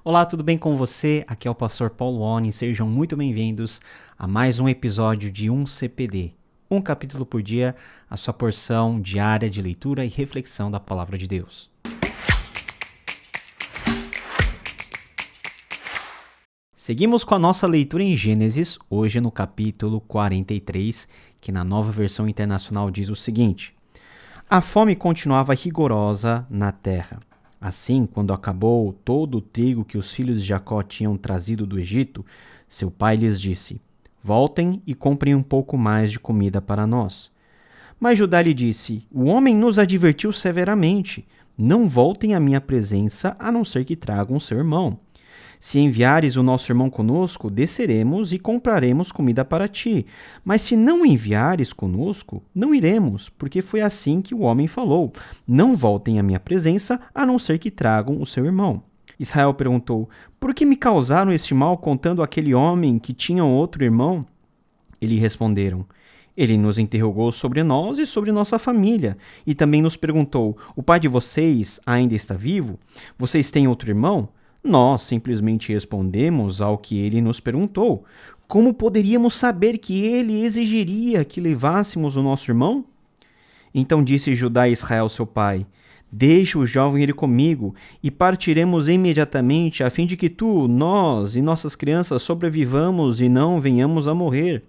Olá, tudo bem com você? Aqui é o pastor Paulo Oni, sejam muito bem-vindos a mais um episódio de 1CPD. Um capítulo por dia, a sua porção diária de leitura e reflexão da Palavra de Deus. Seguimos com a nossa leitura em Gênesis, hoje no capítulo 43, que na Nova Versão Internacional diz o seguinte: A fome continuava rigorosa na terra. Assim, quando acabou todo o trigo que os filhos de Jacó tinham trazido do Egito, seu pai lhes disse: Voltem e comprem um pouco mais de comida para nós. Mas Judá lhe disse: O homem nos advertiu severamente: Não voltem à minha presença, a não ser que tragam seu irmão. Se enviares o nosso irmão conosco, desceremos e compraremos comida para ti. Mas se não enviares conosco, não iremos, porque foi assim que o homem falou. Não voltem à minha presença, a não ser que tragam o seu irmão. Israel perguntou: Por que me causaram este mal contando aquele homem que tinha outro irmão? Eles responderam: Ele nos interrogou sobre nós e sobre nossa família, e também nos perguntou: O pai de vocês ainda está vivo? Vocês têm outro irmão? Nós simplesmente respondemos ao que ele nos perguntou. Como poderíamos saber que ele exigiria que levássemos o nosso irmão? Então disse Judá a Israel, seu pai: Deixe o jovem ir comigo, e partiremos imediatamente, a fim de que tu, nós e nossas crianças sobrevivamos e não venhamos a morrer.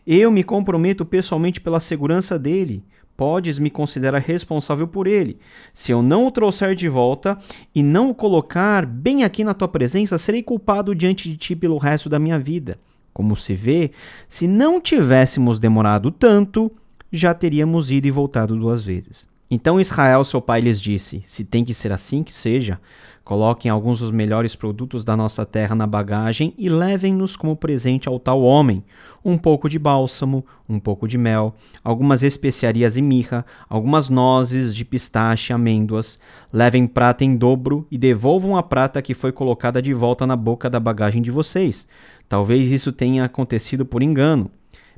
Eu me comprometo pessoalmente pela segurança dele. Podes me considerar responsável por ele. Se eu não o trouxer de volta e não o colocar bem aqui na tua presença, serei culpado diante de ti pelo resto da minha vida. Como se vê, se não tivéssemos demorado tanto, já teríamos ido e voltado 2 vezes. Então Israel, seu pai, lhes disse: Se tem que ser assim, que seja. Coloquem alguns dos melhores produtos da nossa terra na bagagem e levem-nos como presente ao tal homem. Um pouco de bálsamo, um pouco de mel, algumas especiarias e mirra, algumas nozes de pistache e amêndoas. Levem prata em dobro e devolvam a prata que foi colocada de volta na boca da bagagem de vocês. Talvez isso tenha acontecido por engano.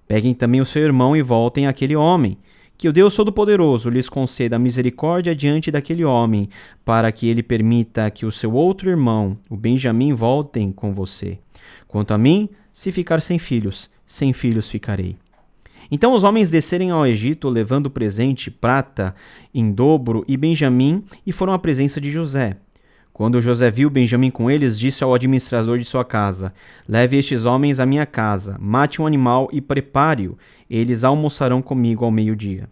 Peguem também o seu irmão e voltem àquele homem. Que o Deus Todo-Poderoso lhes conceda misericórdia diante daquele homem, para que ele permita que o seu outro irmão, o Benjamim, voltem com você. Quanto a mim, se ficar sem filhos ficarei. Então os homens descerem ao Egito, levando presente, prata em dobro e Benjamim, e foram à presença de José. Quando José viu Benjamim com eles, disse ao administrador de sua casa: Leve estes homens à minha casa, mate um animal e prepare-o. Eles almoçarão comigo ao meio-dia.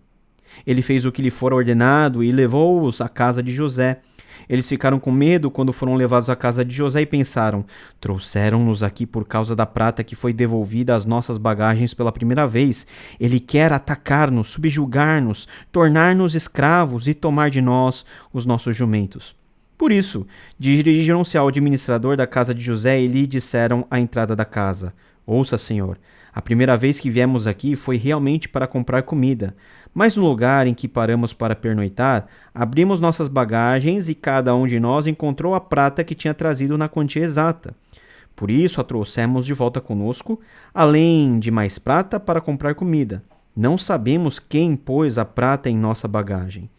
Ele fez o que lhe fora ordenado e levou-os à casa de José. Eles ficaram com medo quando foram levados à casa de José e pensaram: Trouxeram-nos aqui por causa da prata que foi devolvida às nossas bagagens pela primeira vez. Ele quer atacar-nos, subjugar-nos, tornar-nos escravos e tomar de nós os nossos jumentos. Por isso, dirigiram-se ao administrador da casa de José e lhe disseram à entrada da casa: Ouça, senhor, a primeira vez que viemos aqui foi realmente para comprar comida, mas no lugar em que paramos para pernoitar, abrimos nossas bagagens e cada um de nós encontrou a prata que tinha trazido na quantia exata. Por isso a trouxemos de volta conosco, além de mais prata para comprar comida. Não sabemos quem pôs a prata em nossa bagagem.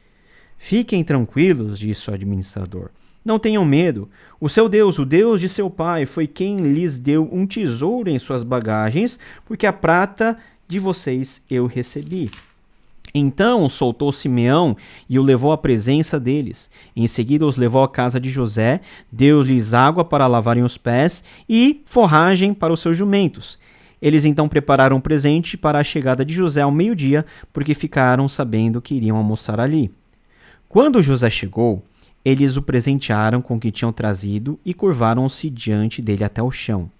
Fiquem tranquilos, disse o administrador. Não tenham medo. O seu Deus, o Deus de seu pai, foi quem lhes deu um tesouro em suas bagagens, porque a prata de vocês eu recebi. Então soltou Simeão e o levou à presença deles. Em seguida os levou à casa de José, deu-lhes água para lavarem os pés e forragem para os seus jumentos. Eles então prepararam um presente para a chegada de José ao meio-dia, porque ficaram sabendo que iriam almoçar ali. Quando José chegou, eles o presentearam com o que tinham trazido e curvaram-se diante dele até o chão.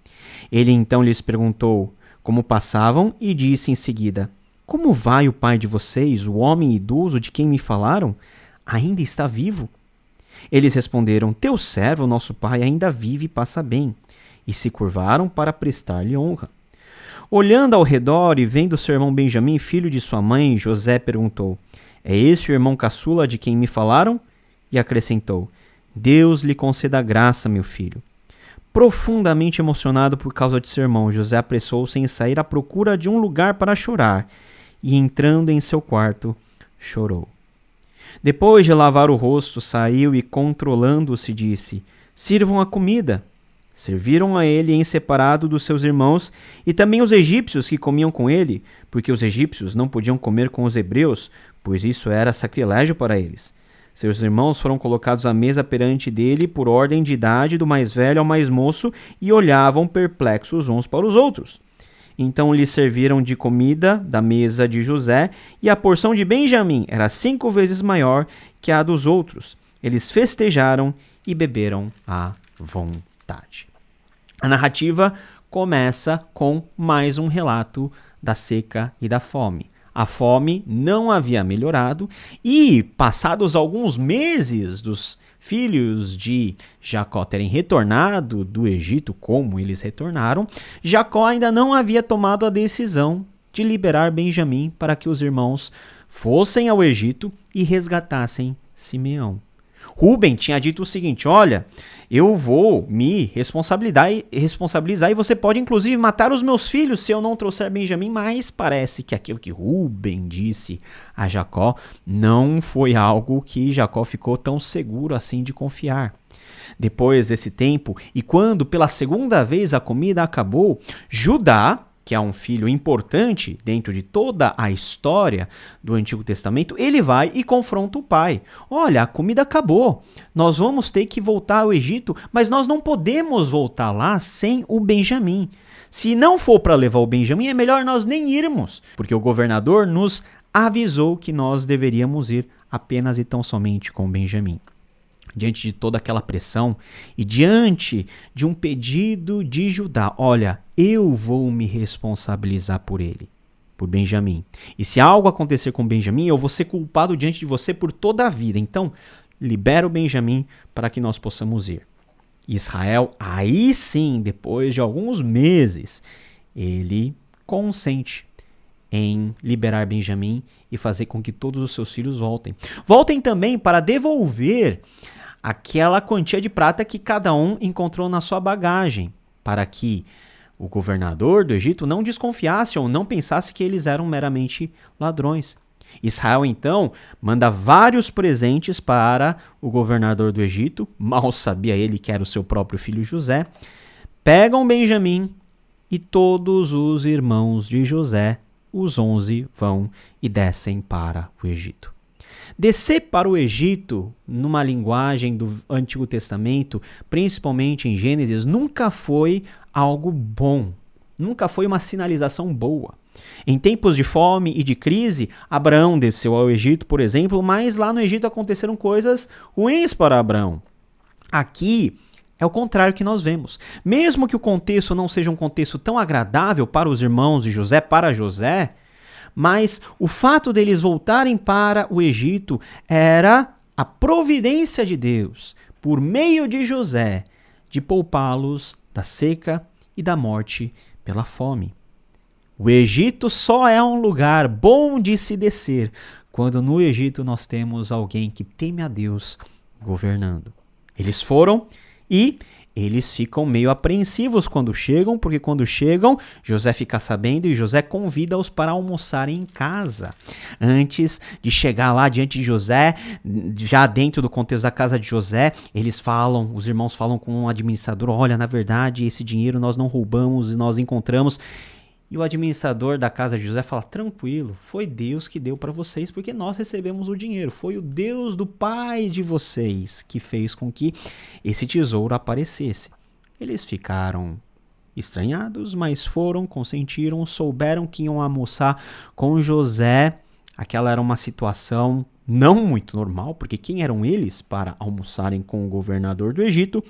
Ele então lhes perguntou como passavam e disse em seguida: Como vai o pai de vocês, o homem idoso de quem me falaram? Ainda está vivo? Eles responderam: Teu servo, nosso pai, ainda vive e passa bem. E se curvaram para prestar-lhe honra. Olhando ao redor e vendo seu irmão Benjamim, filho de sua mãe, José perguntou: É este o irmão caçula de quem me falaram? E acrescentou: Deus lhe conceda graça, meu filho. Profundamente emocionado por causa de seu irmão, José apressou-se em sair à procura de um lugar para chorar, e entrando em seu quarto, chorou. Depois de lavar o rosto, saiu e, controlando-se, disse: sirvam a comida. Serviram a ele em separado dos seus irmãos e também os egípcios que comiam com ele, porque os egípcios não podiam comer com os hebreus, pois isso era sacrilégio para eles. Seus irmãos foram colocados à mesa perante dele por ordem de idade do mais velho ao mais moço e olhavam perplexos uns para os outros. Então lhe serviram de comida da mesa de José, e a porção de Benjamim era 5 vezes maior que a dos outros. Eles festejaram e beberam à vontade. A narrativa começa com mais um relato da seca e da fome. A fome não havia melhorado e, passados alguns meses dos filhos de Jacó terem retornado do Egito como eles retornaram, Jacó ainda não havia tomado a decisão de liberar Benjamim para que os irmãos fossem ao Egito e resgatassem Simeão. Rúben tinha dito o seguinte: olha, eu vou me responsabilizar e você pode inclusive matar os meus filhos se eu não trouxer Benjamim, mas parece que aquilo que Rúben disse a Jacó não foi algo que Jacó ficou tão seguro assim de confiar. Depois desse tempo, e quando pela segunda vez a comida acabou, Judá, que é um filho importante dentro de toda a história do Antigo Testamento, ele vai e confronta o pai. Olha, a comida acabou, nós vamos ter que voltar ao Egito, mas nós não podemos voltar lá sem o Benjamim. Se não for para levar o Benjamim, é melhor nós nem irmos, porque o governador nos avisou que nós deveríamos ir apenas e tão somente com o Benjamim. Diante de toda aquela pressão e diante de um pedido de Judá, olha, eu vou me responsabilizar por ele, por Benjamim. E se algo acontecer com Benjamim, eu vou ser culpado diante de você por toda a vida. Então, libera o Benjamim para que nós possamos ir. Israel, aí sim, depois de alguns meses, ele consente em liberar Benjamim e fazer com que todos os seus filhos voltem. Voltem também para devolver aquela quantia de prata que cada um encontrou na sua bagagem, para que o governador do Egito não desconfiasse ou não pensasse que eles eram meramente ladrões. Israel, então, manda vários presentes para o governador do Egito, mal sabia ele que era o seu próprio filho José, pegam Benjamim e todos os irmãos de José, os 11, vão e descem para o Egito. Descer para o Egito, numa linguagem do Antigo Testamento, principalmente em Gênesis, nunca foi algo bom, nunca foi uma sinalização boa. Em tempos de fome e de crise, Abraão desceu ao Egito, por exemplo, mas lá no Egito aconteceram coisas ruins para Abraão. Aqui é o contrário que nós vemos. Mesmo que o contexto não seja um contexto tão agradável para os irmãos de José, para José, mas o fato deles voltarem para o Egito era a providência de Deus, por meio de José, de poupá-los da seca e da morte pela fome. O Egito só é um lugar bom de se descer quando no Egito nós temos alguém que teme a Deus governando. Eles foram e eles ficam meio apreensivos quando chegam, porque quando chegam, José fica sabendo e José convida-os para almoçarem em casa. Antes de chegar lá diante de José, já dentro do contexto da casa de José, os irmãos falam com o administrador: olha, na verdade, esse dinheiro nós não roubamos e nós encontramos. E o administrador da casa de José fala: tranquilo, foi Deus que deu para vocês, porque nós recebemos o dinheiro. Foi o Deus do pai de vocês que fez com que esse tesouro aparecesse. Eles ficaram estranhados, mas foram, consentiram, souberam que iam almoçar com José. Aquela era uma situação não muito normal, porque quem eram eles para almoçarem com o governador do Egito?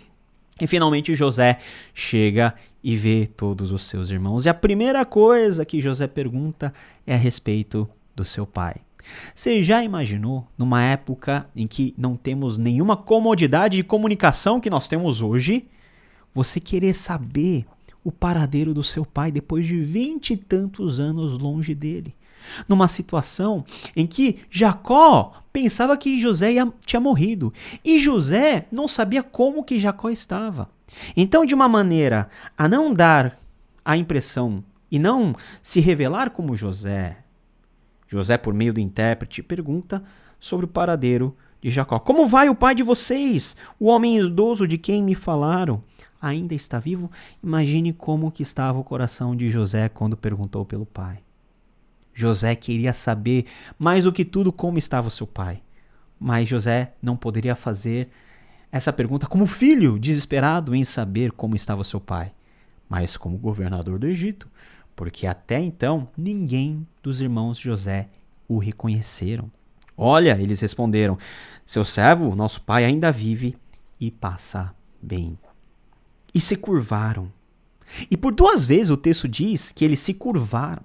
E finalmente José chega e vê todos os seus irmãos. E a primeira coisa que José pergunta é a respeito do seu pai. Você já imaginou, numa época em que não temos nenhuma comodidade de comunicação que nós temos hoje, você querer saber o paradeiro do seu pai depois de 20 e tantos anos longe dele? Numa situação em que Jacó pensava que José tinha morrido e José não sabia como que Jacó estava. Então, de uma maneira a não dar a impressão e não se revelar como José, por meio do intérprete, pergunta sobre o paradeiro de Jacó: como vai o pai de vocês? O homem idoso de quem me falaram ainda está vivo? Imagine como que estava o coração de José quando perguntou pelo pai. José queria saber mais do que tudo como estava o seu pai. Mas José não poderia fazer essa pergunta como filho desesperado em saber como estava o seu pai, mas como governador do Egito, porque até então ninguém dos irmãos de José o reconheceram. Olha, eles responderam: seu servo, nosso pai, ainda vive e passa bem. E se curvaram. E por 2 vezes o texto diz que eles se curvaram.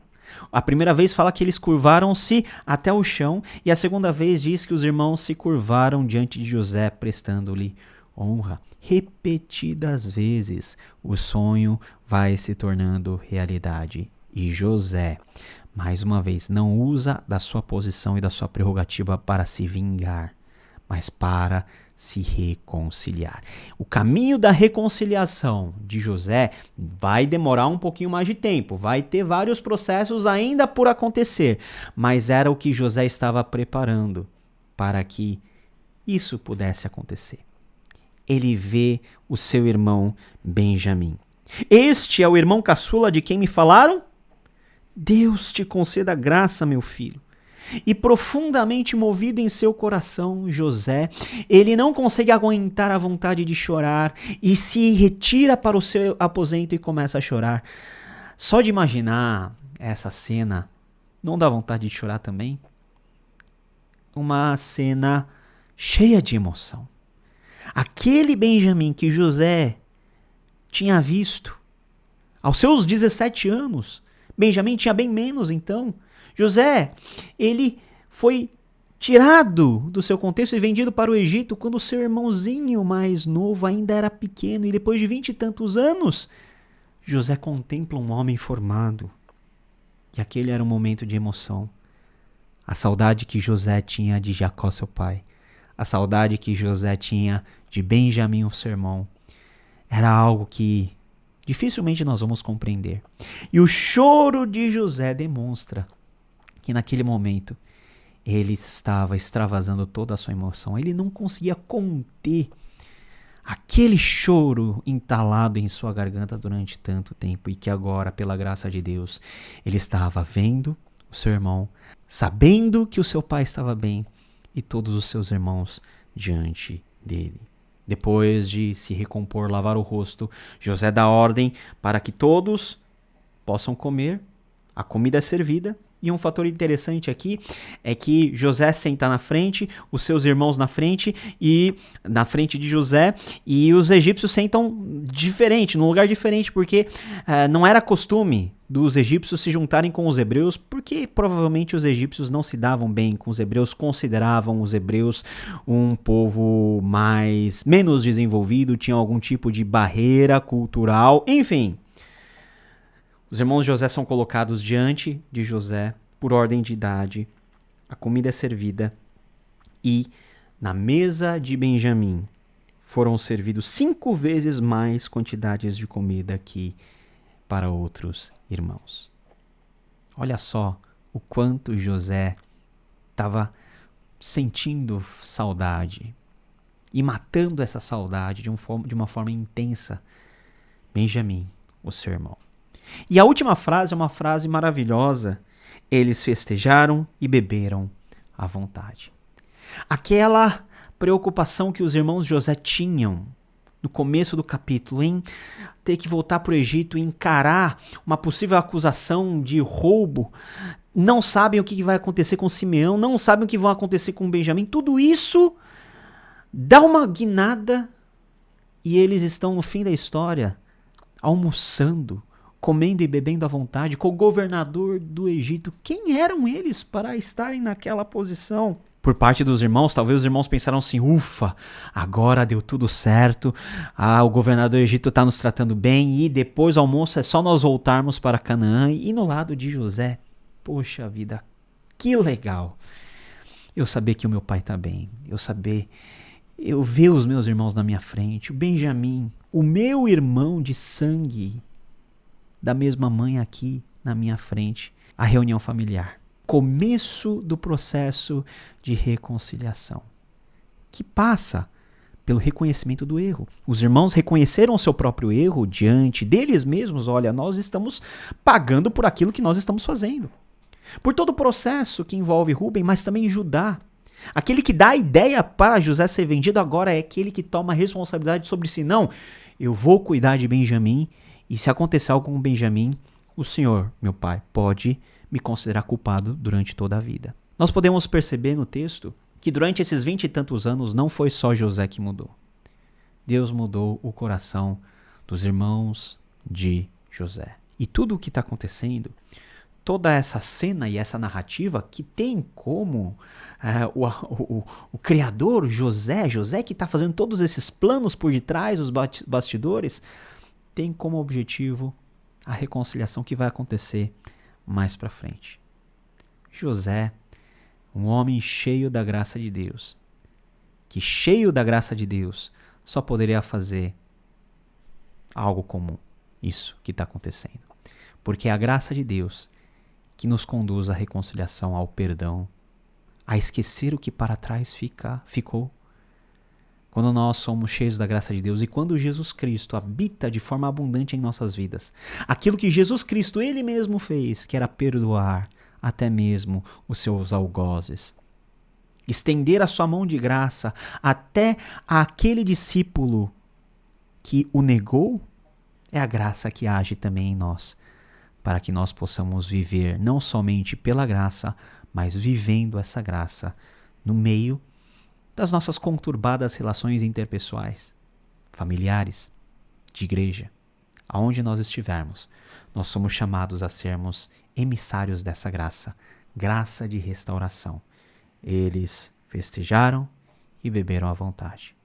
A primeira vez fala que eles curvaram-se até o chão, e a segunda vez diz que os irmãos se curvaram diante de José, prestando-lhe honra. Repetidas vezes o sonho vai se tornando realidade. E José, mais uma vez, não usa da sua posição e da sua prerrogativa para se vingar, mas para se reconciliar. O caminho da reconciliação de José vai demorar um pouquinho mais de tempo, vai ter vários processos ainda por acontecer, mas era o que José estava preparando para que isso pudesse acontecer. Ele vê o seu irmão Benjamim. Este é o irmão caçula de quem me falaram? Deus te conceda graça, meu filho. E profundamente movido em seu coração, José, ele não consegue aguentar a vontade de chorar e se retira para o seu aposento e começa a chorar. Só de imaginar essa cena, não dá vontade de chorar também? Uma cena cheia de emoção. Aquele Benjamim que José tinha visto aos seus 17 anos, Benjamim tinha bem menos então. José, ele foi tirado do seu contexto e vendido para o Egito quando seu irmãozinho mais novo ainda era pequeno, e depois de 20 e tantos anos, José contempla um homem formado. E aquele era um momento de emoção. A saudade que José tinha de Jacó, seu pai, a saudade que José tinha de Benjamim, o seu irmão, era algo que dificilmente nós vamos compreender. E o choro de José demonstra que naquele momento ele estava extravasando toda a sua emoção. Ele não conseguia conter aquele choro entalado em sua garganta durante tanto tempo, e que agora, pela graça de Deus, ele estava vendo o seu irmão, sabendo que o seu pai estava bem e todos os seus irmãos diante dele. Depois de se recompor, lavar o rosto, José dá ordem para que todos possam comer. A comida é servida. E um fator interessante aqui é que José senta na frente, os seus irmãos na frente de José, e os egípcios sentam diferente, num lugar diferente, porque não era costume dos egípcios se juntarem com os hebreus, porque provavelmente os egípcios não se davam bem com os hebreus, consideravam os hebreus um povo menos desenvolvido, tinham algum tipo de barreira cultural, enfim. Os irmãos de José são colocados diante de José por ordem de idade. A comida é servida e na mesa de Benjamim foram servidos 5 vezes mais quantidades de comida que para outros irmãos. Olha só o quanto José estava sentindo saudade e matando essa saudade de uma forma intensa. Benjamim, o seu irmão. E a última frase é uma frase maravilhosa. Eles festejaram e beberam à vontade. Aquela preocupação que os irmãos de José tinham no começo do capítulo em ter que voltar para o Egito e encarar uma possível acusação de roubo, não sabem o que vai acontecer com Simeão, não sabem o que vai acontecer com Benjamim, tudo isso dá uma guinada e eles estão no fim da história almoçando, comendo e bebendo à vontade com o governador do Egito. Quem eram eles para estarem naquela posição? Por parte dos irmãos, talvez os irmãos pensaram assim: ufa, agora deu tudo certo, o governador do Egito está nos tratando bem e depois do almoço é só nós voltarmos para Canaã. E no lado de José, poxa vida, que legal eu saber que o meu pai está bem, eu ver os meus irmãos na minha frente, o Benjamim, o meu irmão de sangue, da mesma mãe aqui na minha frente, a reunião familiar. Começo do processo de reconciliação. que passa pelo reconhecimento do erro. Os irmãos reconheceram o seu próprio erro diante deles mesmos. Olha, nós estamos pagando por aquilo que nós estamos fazendo. Por todo o processo que envolve Rúben, mas também Judá. Aquele que dá a ideia para José ser vendido agora é aquele que toma a responsabilidade sobre si. Não, eu vou cuidar de Benjamim e se acontecer algo com Benjamim, o Senhor, meu pai, pode me considerar culpado durante toda a vida. Nós podemos perceber no texto que durante esses 20 e tantos anos não foi só José que mudou. Deus mudou o coração dos irmãos de José. E tudo o que está acontecendo, toda essa cena e essa narrativa que tem como o criador José que está fazendo todos esses planos por detrás, os bastidores, tem como objetivo a reconciliação que vai acontecer mais para frente. José, um homem cheio da graça de Deus, que cheio da graça de Deus só poderia fazer algo comum, isso que está acontecendo. Porque é a graça de Deus que nos conduz à reconciliação, ao perdão, a esquecer o que para trás ficou. Quando nós somos cheios da graça de Deus e quando Jesus Cristo habita de forma abundante em nossas vidas, aquilo que Jesus Cristo ele mesmo fez, que era perdoar até mesmo os seus algozes, estender a sua mão de graça até aquele discípulo que o negou, é a graça que age também em nós, para que nós possamos viver não somente pela graça, mas vivendo essa graça no meio das nossas conturbadas relações interpessoais, familiares, de igreja, aonde nós estivermos. Nós somos chamados a sermos emissários dessa graça, graça de restauração. Eles festejaram e beberam à vontade.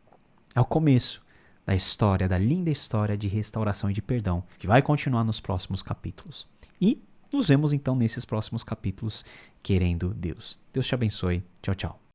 É o começo da história, da linda história de restauração e de perdão, que vai continuar nos próximos capítulos. E nos vemos então nesses próximos capítulos, querendo Deus. Deus te abençoe. Tchau, tchau.